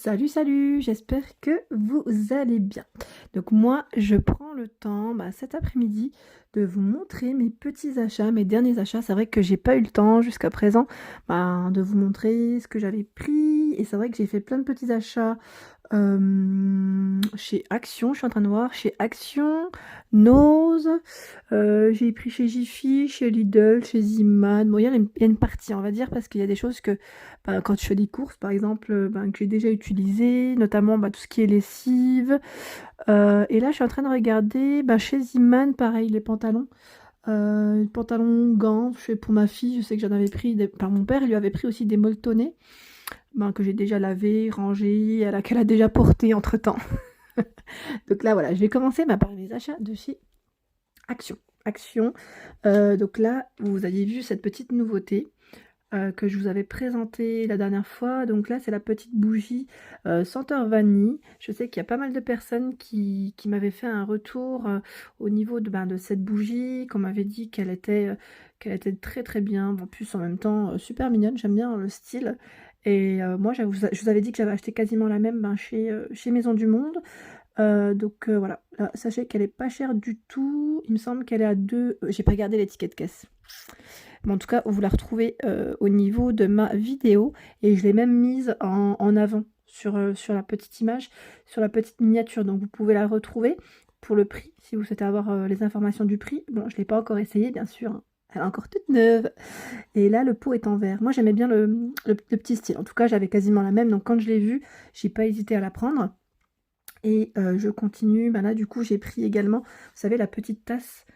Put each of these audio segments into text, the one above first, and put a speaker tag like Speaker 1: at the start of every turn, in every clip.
Speaker 1: Salut, salut, j'espère que vous allez bien. Donc moi, je prends le temps cet après-midi de vous montrer mes petits achats, mes derniers achats. C'est vrai que j'ai pas eu le temps jusqu'à présent de vous montrer ce que j'avais pris. Et c'est vrai que j'ai fait plein de petits achats chez Action, je suis en train de voir, chez Action, Nose, j'ai pris chez Jiffy, chez Lidl, chez Ziman. Bon, il y a une partie, on va dire, parce qu'il y a des choses que, quand je fais des courses, par exemple, que j'ai déjà utilisées, notamment tout ce qui est lessive. Et là, je suis en train de regarder chez Ziman, pareil, les pantalons gants, pour ma fille, je sais que j'en avais pris par mon père, il lui avait pris aussi des molletonnés, que j'ai déjà lavé, rangé, qu'elle a déjà porté entre-temps. Donc là, voilà, je vais commencer par mes achats de chez Action. Action. Donc là, vous aviez vu cette petite nouveauté que je vous avais présentée la dernière fois. Donc là, c'est la petite bougie senteur vanille. Je sais qu'il y a pas mal de personnes qui m'avaient fait un retour au niveau de cette bougie, qu'on m'avait dit qu'elle était très très bien. En plus, en même temps, super mignonne. J'aime bien le style. Et moi, je vous avais dit que j'avais acheté quasiment la même chez Maison du Monde. Donc voilà, là, sachez qu'elle est pas chère du tout. Il me semble qu'elle est à 2. J'ai pas regardé l'étiquette caisse. Mais en tout cas, vous la retrouvez au niveau de ma vidéo. Et je l'ai même mise en avant sur la petite image, sur la petite miniature. Donc vous pouvez la retrouver pour le prix, si vous souhaitez avoir les informations du prix. Bon, je ne l'ai pas encore essayé, bien sûr, hein. Elle est encore toute neuve. Et là, le pot est en verre. Moi, j'aimais bien le petit style. En tout cas, j'avais quasiment la même. Donc quand je l'ai vue, j'ai pas hésité à la prendre. Et je continue, là du coup j'ai pris également, vous savez, la petite tasse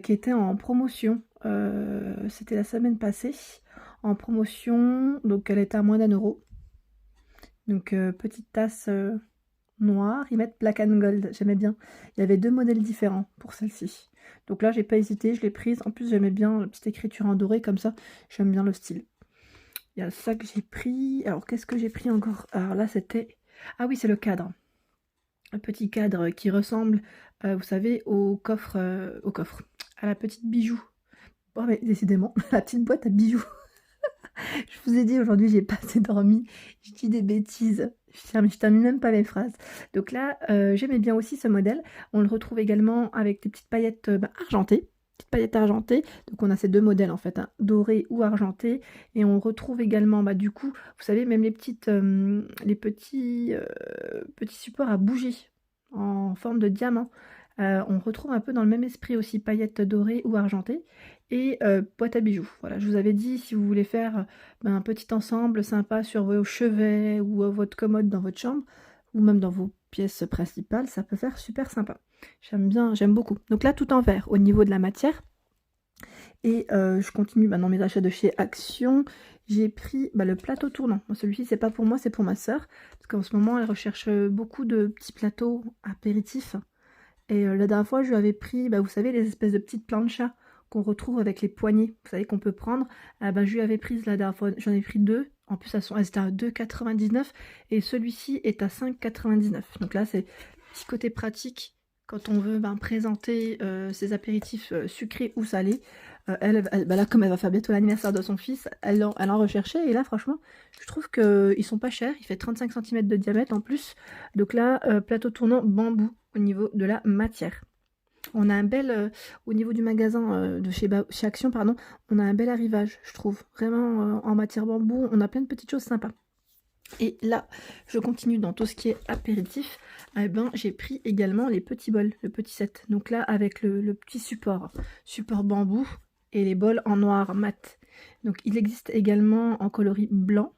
Speaker 1: qui était en promotion, c'était la semaine passée, en promotion, donc elle était à moins d'1 €. Donc petite tasse noire, ils mettent Black and Gold, j'aimais bien. Il y avait 2 modèles différents pour celle-ci. Donc là j'ai pas hésité, je l'ai prise, en plus j'aimais bien la petite écriture en doré comme ça, j'aime bien le style. Il y a ça que j'ai pris, alors qu'est-ce que j'ai pris encore? Alors là c'était, ah oui, c'est le cadre. Un petit cadre qui ressemble, vous savez, au coffre, à la petite bijou. Oh mais décidément, la petite boîte à bijoux. Je vous ai dit aujourd'hui, j'ai pas assez dormi, je dis des bêtises, je termine même pas mes phrases. Donc là, j'aimais bien aussi ce modèle. On le retrouve également avec des petites paillettes argentées. Petites paillettes argentées. Donc on a ces deux modèles en fait, hein, doré ou argenté. Et on retrouve également, du coup, vous savez, même les petits supports à bougies en forme de diamant. On retrouve un peu dans le même esprit aussi, paillettes dorées ou argentées. Et boîte à bijoux. Voilà, je vous avais dit, si vous voulez faire un petit ensemble sympa sur vos chevets ou votre commode dans votre chambre, ou même dans vos pièces principales, ça peut faire super sympa. J'aime bien, j'aime beaucoup. Donc là, tout en vert au niveau de la matière. Et je continue dans mes achats de chez Action. J'ai pris le plateau tournant. Celui-ci, c'est pas pour moi, c'est pour ma sœur. Parce qu'en ce moment, elle recherche beaucoup de petits plateaux apéritifs. Et la dernière fois, je lui avais pris, vous savez, les espèces de petites planchas qu'on retrouve avec les poignées, vous savez, qu'on peut prendre. Je lui avais prise la dernière fois, j'en ai pris 2. En plus, elles étaient à 2,99 et celui-ci est à 5,99. Donc là, c'est le petit côté pratique quand on veut présenter ses apéritifs sucrés ou salés. Là, comme elle va faire bientôt l'anniversaire de son fils, elle en recherchait. Et là, franchement, je trouve qu'ils sont pas chers. Il fait 35 cm de diamètre en plus. Donc là, plateau tournant bambou au niveau de la matière. On a un bel, au niveau du magasin de chez Action, pardon, on a un bel arrivage, je trouve. Vraiment, en matière bambou, on a plein de petites choses sympas. Et là, je continue dans tout ce qui est apéritif. J'ai pris également les petits bols, le petit set. Donc là, avec le petit support bambou et les bols en noir mat. Donc il existe également en coloris blanc.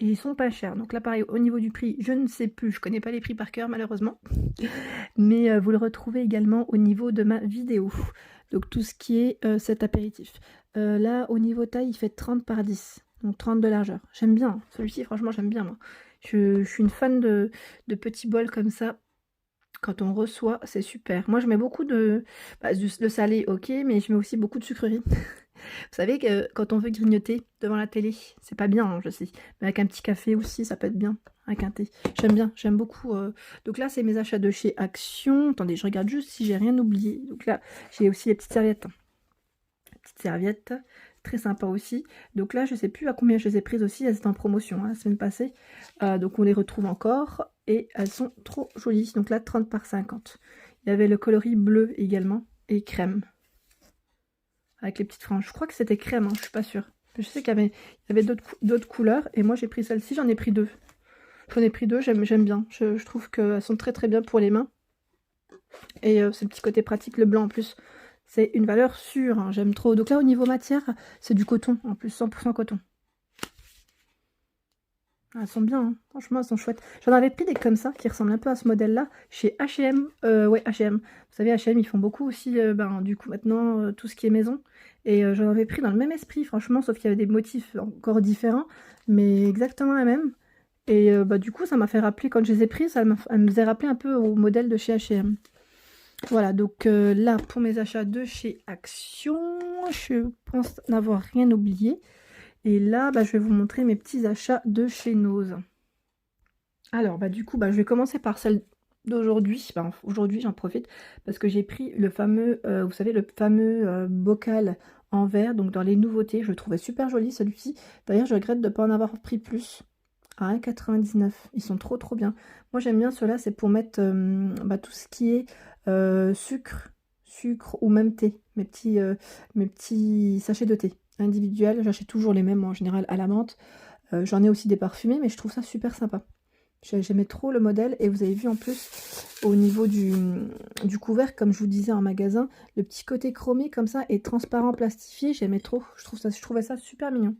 Speaker 1: Et ils sont pas chers. Donc là, pareil, au niveau du prix, je ne sais plus. Je connais pas les prix par cœur, malheureusement. Mais vous le retrouvez également au niveau de ma vidéo. Donc tout ce qui est cet apéritif. Là, au niveau taille, il fait 30 par 10. Donc 30 de largeur. J'aime bien. Celui-ci, franchement, j'aime bien, moi. Je suis une fan de petits bols comme ça. Quand on reçoit, c'est super. Moi, je mets beaucoup le salé, ok, mais je mets aussi beaucoup de sucreries. Vous savez que quand on veut grignoter devant la télé, c'est pas bien, hein, je sais. Mais avec un petit café aussi, ça peut être bien, avec un thé. J'aime bien, j'aime beaucoup. Donc là, c'est mes achats de chez Action. Attendez, je regarde juste si j'ai rien oublié. Donc là, j'ai aussi les petites serviettes. Petites serviettes très sympa aussi. Donc là, je sais plus à combien je les ai prises aussi, elles étaient en promotion hein, la semaine passée. Donc on les retrouve encore et elles sont trop jolies. Donc là, 30 par 50. Il y avait le coloris bleu également et crème. Avec les petites franges. Je crois que c'était crème, hein, je suis pas sûre. Je sais qu'il y avait d'autres couleurs et moi j'ai pris celle-ci, j'en ai pris deux. J'en ai pris deux, j'aime bien. Je trouve qu'elles sont très très bien pour les mains. Et c'est le petit côté pratique, le blanc en plus. C'est une valeur sûre, hein, j'aime trop. Donc là, au niveau matière, c'est du coton, en plus, 100% coton. Elles sont bien, hein. Franchement, elles sont chouettes. J'en avais pris des comme ça, qui ressemblent un peu à ce modèle-là, chez H&M. Ouais, H&M. Vous savez, H&M, ils font beaucoup aussi, du coup, maintenant, tout ce qui est maison. Et j'en avais pris dans le même esprit, franchement, sauf qu'il y avait des motifs encore différents, mais exactement la même. Et du coup, ça m'a fait rappeler, quand je les ai prises, elle me faisait rappeler un peu au modèle de chez H&M. Voilà, donc là, pour mes achats de chez Action, je pense n'avoir rien oublié. Et là, je vais vous montrer mes petits achats de chez Nose. Alors, du coup, je vais commencer par celle d'aujourd'hui. Aujourd'hui, j'en profite parce que j'ai pris le fameux, vous savez, le fameux bocal en verre. Donc, dans les nouveautés, je le trouvais super joli celui-ci. D'ailleurs, je regrette de ne pas en avoir pris plus. À 1,99. Ils sont trop trop bien. Moi, j'aime bien ceux-là, c'est pour mettre tout ce qui est sucre ou même thé. Mes petits sachets de thé individuels. J'achète toujours les mêmes en général à la menthe. J'en ai aussi des parfumés, mais je trouve ça super sympa. J'aimais trop le modèle et vous avez vu en plus au niveau du couvercle, comme je vous disais en magasin, le petit côté chromé comme ça et transparent plastifié, j'aimais trop. Je trouvais ça super mignon.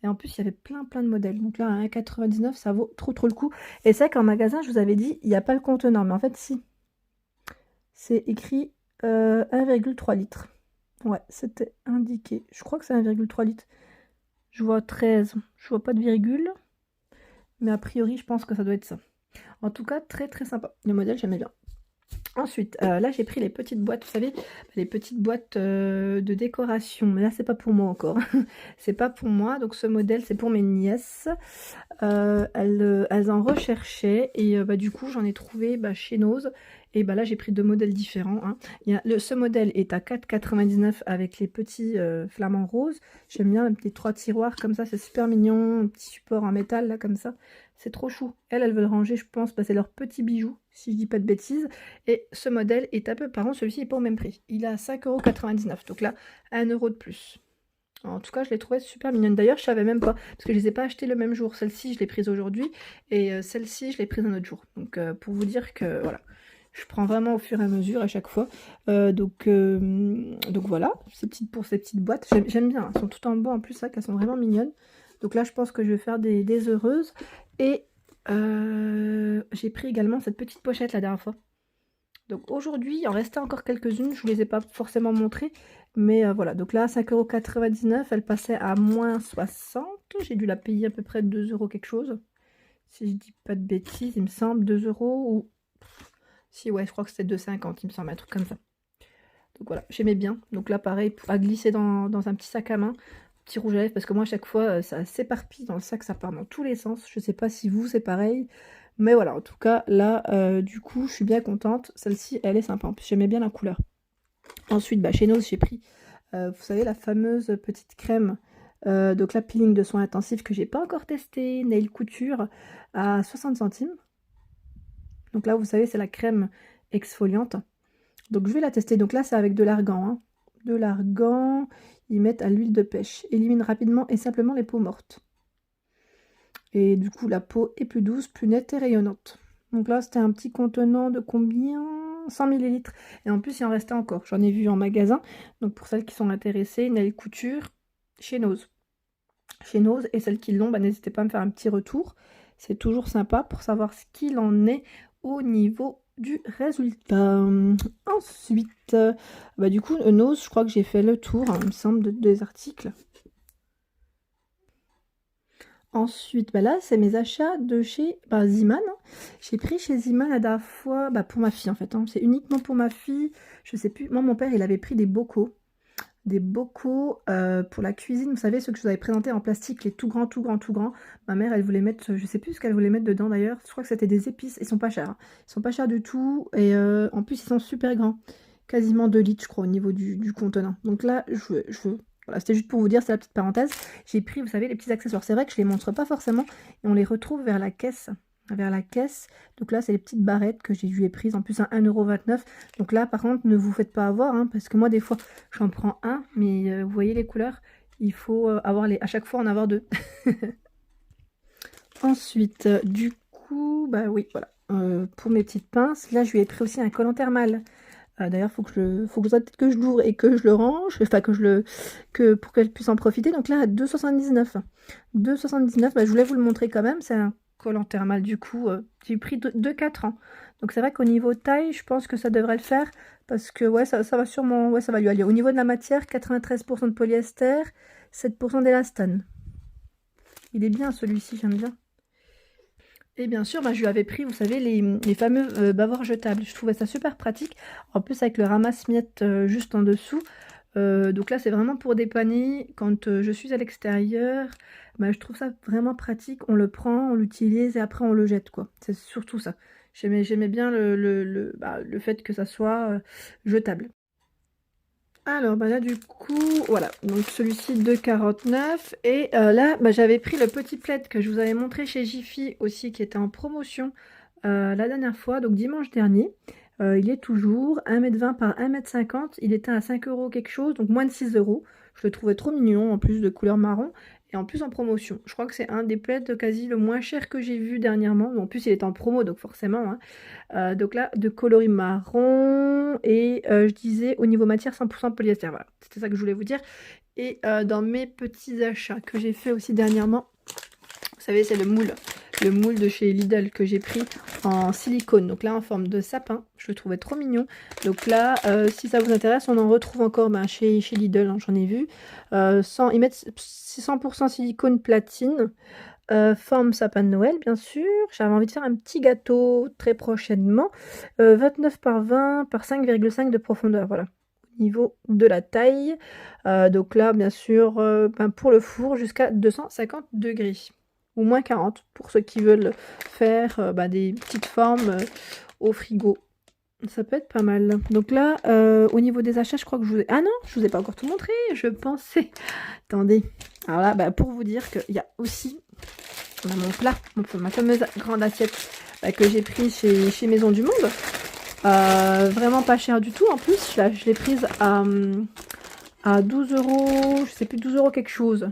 Speaker 1: Et en plus, il y avait plein de modèles. Donc là, à 1,99, ça vaut trop le coup. Et c'est vrai qu'en magasin, je vous avais dit, il n'y a pas le contenant. Mais en fait, si. C'est écrit 1,3 litres. Ouais, c'était indiqué. Je crois que c'est 1,3 litres. Je vois 13. Je vois pas de virgule. Mais a priori, je pense que ça doit être ça. En tout cas, très sympa. Le modèle, j'aimais bien. Ensuite, là j'ai pris les petites boîtes, vous savez, les petites boîtes de décoration. Mais là, c'est pas pour moi encore. C'est pas pour moi. Donc ce modèle, c'est pour mes nièces. Elles en recherchaient. Et du coup, j'en ai trouvé chez Nose. Et là, j'ai pris deux modèles différents. Hein. Ce modèle est à 4,99 avec les petits flamants roses. J'aime bien les 3 tiroirs comme ça. C'est super mignon. Un petit support en métal, là, comme ça. C'est trop chou. Elles veulent ranger, je pense, c'est leurs petits bijoux, si je dis pas de bêtises. Et ce modèle est un peu, par contre, celui-ci n'est pas au même prix. Il est à 5,99 €. Donc là, 1 € de plus. En tout cas, je l'ai trouvé super mignonne. D'ailleurs, je savais même pas, parce que je les ai pas achetées le même jour. Celle-ci, je l'ai prise aujourd'hui, et celle-ci, je l'ai prise un autre jour. Donc, pour vous dire que, voilà, je prends vraiment au fur et à mesure à chaque fois. Donc voilà, pour ces petites boîtes, j'aime bien. Elles sont toutes en bois en plus, ça, qu'elles sont vraiment mignonnes. Donc là, je pense que je vais faire des heureuses. Et j'ai pris également cette petite pochette la dernière fois. Donc aujourd'hui, il en restait encore quelques-unes. Je ne vous les ai pas forcément montrées. Mais voilà, donc là, 5,99 €. Elle passait à moins 60. J'ai dû la payer à peu près 2 € quelque chose. Si je dis pas de bêtises, il me semble 2 € ou... Si, ouais, je crois que c'était 2,50, il me semble, un truc comme ça. Donc voilà, j'aimais bien. Donc là, pareil, à glisser dans un petit sac à main. Petit rouge à lèvres, parce que moi à chaque fois ça s'éparpille dans le sac, ça part dans tous les sens. Je sais pas si vous c'est pareil, mais voilà, en tout cas là du coup je suis bien contente. Celle-ci elle est sympa, en plus j'aimais bien la couleur. Ensuite chez Nose j'ai pris vous savez la fameuse petite crème donc la peeling de soins intensifs que j'ai pas encore testé, Nail Couture à 60 centimes. Donc là vous savez c'est la crème exfoliante, donc je vais la tester. Donc là c'est avec de l'argan, hein. De l'argan, ils mettent à l'huile de pêche, élimine rapidement et simplement les peaux mortes. Et du coup la peau est plus douce, plus nette et rayonnante. Donc là c'était un petit contenant de combien? 100 ml. Et en plus il en restait encore, j'en ai vu en magasin. Donc pour celles qui sont intéressées, Nail Couture chez Nose. Chez Nose, et celles qui l'ont, n'hésitez pas à me faire un petit retour. C'est toujours sympa pour savoir ce qu'il en est au niveau du résultat. Ensuite, du coup, Nose, je crois que j'ai fait le tour, hein, il me semble, des articles. Ensuite, là, c'est mes achats de chez Ziman. Hein. J'ai pris chez Ziman la dernière fois, pour ma fille en fait. Hein. C'est uniquement pour ma fille. Je sais plus. Moi, mon père, il avait pris des bocaux. Des bocaux pour la cuisine. Vous savez, ceux que je vous avais présentés en plastique, les tout grands. Ma mère, elle voulait mettre, je sais plus ce qu'elle voulait mettre dedans d'ailleurs. Je crois que c'était des épices. Ils sont pas chers. Hein. Ils sont pas chers du tout. Et en plus, ils sont super grands. Quasiment 2 litres, je crois, au niveau du contenant. Donc là, je veux Voilà, c'était juste pour vous dire, c'est la petite parenthèse. J'ai pris, vous savez, les petits accessoires. C'est vrai que je les montre pas forcément et on les retrouve vers la caisse. Vers la caisse. Donc là, c'est les petites barrettes que je lui ai prises. En plus, un 1,29 €. Donc là, par contre, ne vous faites pas avoir, hein, parce que moi, des fois, j'en prends un, mais vous voyez les couleurs, il faut à chaque fois en avoir deux. Ensuite, du coup, bah oui, voilà. Pour mes petites pinces, là, je lui ai pris aussi un collant thermal. D'ailleurs, faut que peut-être que je l'ouvre et que je le range, enfin pour qu'elle puisse en profiter. Donc là, à 2,79 €. 2,79 €, bah, je voulais vous le montrer quand même. C'est un collant thermal du coup. J'ai pris de 4 ans. Donc c'est vrai qu'au niveau taille, je pense que ça devrait le faire. Parce que ouais, ça va sûrement. Ouais, ça va lui aller. Au niveau de la matière, 93% de polyester, 7% d'élastane. Il est bien celui-ci, j'aime bien. Et bien sûr, bah, je lui avais pris, vous savez, les fameux bavoirs jetables. Je trouvais ça super pratique. En plus, avec le ramasse-miettes juste en dessous. Donc là, c'est vraiment pour dépanner. Quand je suis à l'extérieur, bah, je trouve ça vraiment pratique. On le prend, on l'utilise et après on le jette, quoi. C'est surtout ça. J'aimais bien le fait que ça soit jetable. Alors bah là du coup, voilà, donc celui-ci 2,49 € et là bah, j'avais pris le petit plaid que je vous avais montré chez Jiffy aussi qui était en promotion la dernière fois, donc dimanche dernier. Il est toujours 1,20 m par 1,50 m, il était à 5 € quelque chose, donc moins de 6 €. Je le trouvais trop mignon en plus de couleur marron et en plus en promotion. Je crois que c'est un des plaids quasi le moins cher que j'ai vu dernièrement. En plus il est en promo donc forcément, hein. Donc là, de coloris marron et je disais au niveau matière 100% polyester. Voilà, c'était ça que je voulais vous dire. Et dans mes petits achats que j'ai fait aussi dernièrement, vous savez, c'est le moule de chez Lidl que j'ai pris en silicone. Donc là, en forme de sapin, je le trouvais trop mignon. Donc là, si ça vous intéresse, on en retrouve encore chez Lidl, hein, j'en ai vu. Ils mettent 100% silicone platine. Forme sapin de Noël, bien sûr. J'avais envie de faire un petit gâteau très prochainement. 29 par 20 par 5,5 de profondeur. Voilà. Au niveau de la taille. Donc là, bien sûr, pour le four, jusqu'à 250 degrés. Ou moins 40 pour ceux qui veulent faire des petites formes au frigo. Ça peut être pas mal. Donc là, au niveau des achats, je crois que je vous ai... Ah non, je vous ai pas encore tout montré. Je pensais... Attendez. Alors là, pour vous dire qu'il y a aussi... On a mon plat, ma fameuse grande assiette que j'ai prise chez Maison du Monde. Vraiment pas cher du tout. En plus, je l'ai prise à 12 €, je sais plus, 12 € quelque chose.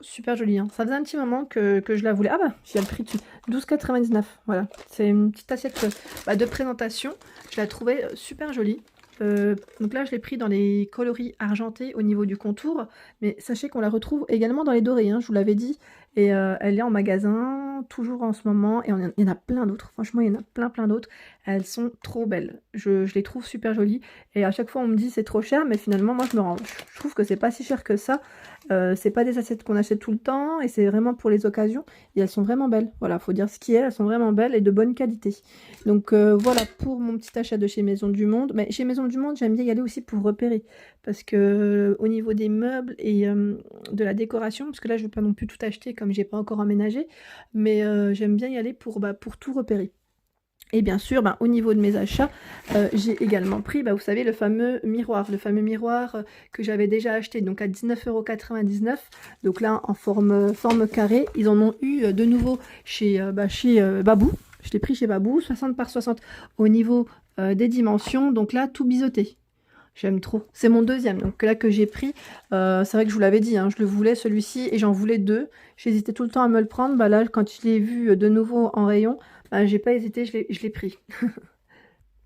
Speaker 1: Super jolie, hein. Ça faisait un petit moment que je la voulais. Ah bah, j'ai le prix dessus. 12,99 €. Voilà, c'est une petite assiette de présentation. Je la trouvais super jolie. Donc là, je l'ai pris dans les coloris argentés au niveau du contour. Mais sachez qu'on la retrouve également dans les dorés, hein, je vous l'avais dit. Et elle est en magasin, toujours en ce moment. Et il y en a plein d'autres. Franchement, il y en a plein d'autres. Elles sont trop belles. Je les trouve super jolies. Et à chaque fois, on me dit c'est trop cher. Mais finalement, moi, je trouve que c'est pas si cher que ça. C'est pas des assiettes qu'on achète tout le temps. Et c'est vraiment pour les occasions. Et elles sont vraiment belles. Voilà, faut dire ce qui est. Elles sont vraiment belles et de bonne qualité. Donc voilà pour mon petit achat de chez Maison du Monde. Mais chez Maison du Monde, j'aime bien y aller aussi pour repérer. Parce que au niveau des meubles et de la décoration, parce que là, je ne vais pas non plus tout acheter comme j'ai pas encore emménagé. Mais j'aime bien y aller pour tout repérer. Et bien sûr, au niveau de mes achats, j'ai également pris, vous savez, le fameux miroir que j'avais déjà acheté, donc à 19,99 €. Donc là, en forme carrée, ils en ont eu de nouveau chez Babou. Je l'ai pris chez Babou, 60 par 60 au niveau des dimensions. Donc là, tout biseauté. J'aime trop. C'est mon deuxième, donc là que j'ai pris. C'est vrai que je vous l'avais dit, hein, je le voulais celui-ci et j'en voulais deux. J'hésitais tout le temps à me le prendre. Là, quand je l'ai vu de nouveau en rayon, j'ai pas hésité, je l'ai pris.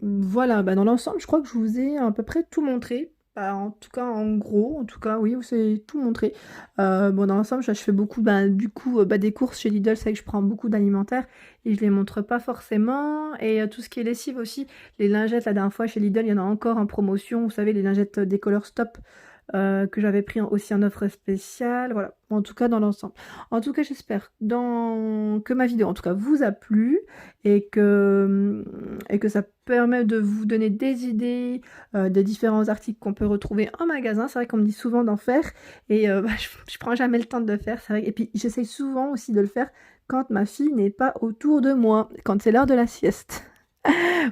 Speaker 1: Voilà, dans l'ensemble, je crois que je vous ai à peu près tout montré. En tout cas, en gros, oui, c'est tout montré. Dans l'ensemble, je fais beaucoup, du coup, des courses chez Lidl, c'est vrai que je prends beaucoup d'alimentaire et je les montre pas forcément. Et tout ce qui est lessive aussi, les lingettes, la dernière fois chez Lidl, il y en a encore en promotion. Vous savez, les lingettes Décolleur Stop que j'avais pris aussi en offre spéciale. Voilà, en tout cas dans l'ensemble. En tout cas, j'espère que ma vidéo en tout cas vous a plu et que ça permet de vous donner des idées des différents articles qu'on peut retrouver en magasin. C'est vrai qu'on me dit souvent d'en faire et je prends jamais le temps de le faire. C'est vrai. Et puis j'essaye souvent aussi de le faire quand ma fille n'est pas autour de moi, quand c'est l'heure de la sieste.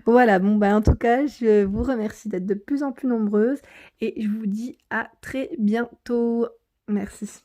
Speaker 1: Voilà, bon, bah, en tout cas, je vous remercie d'être de plus en plus nombreuses et je vous dis à très bientôt. Merci.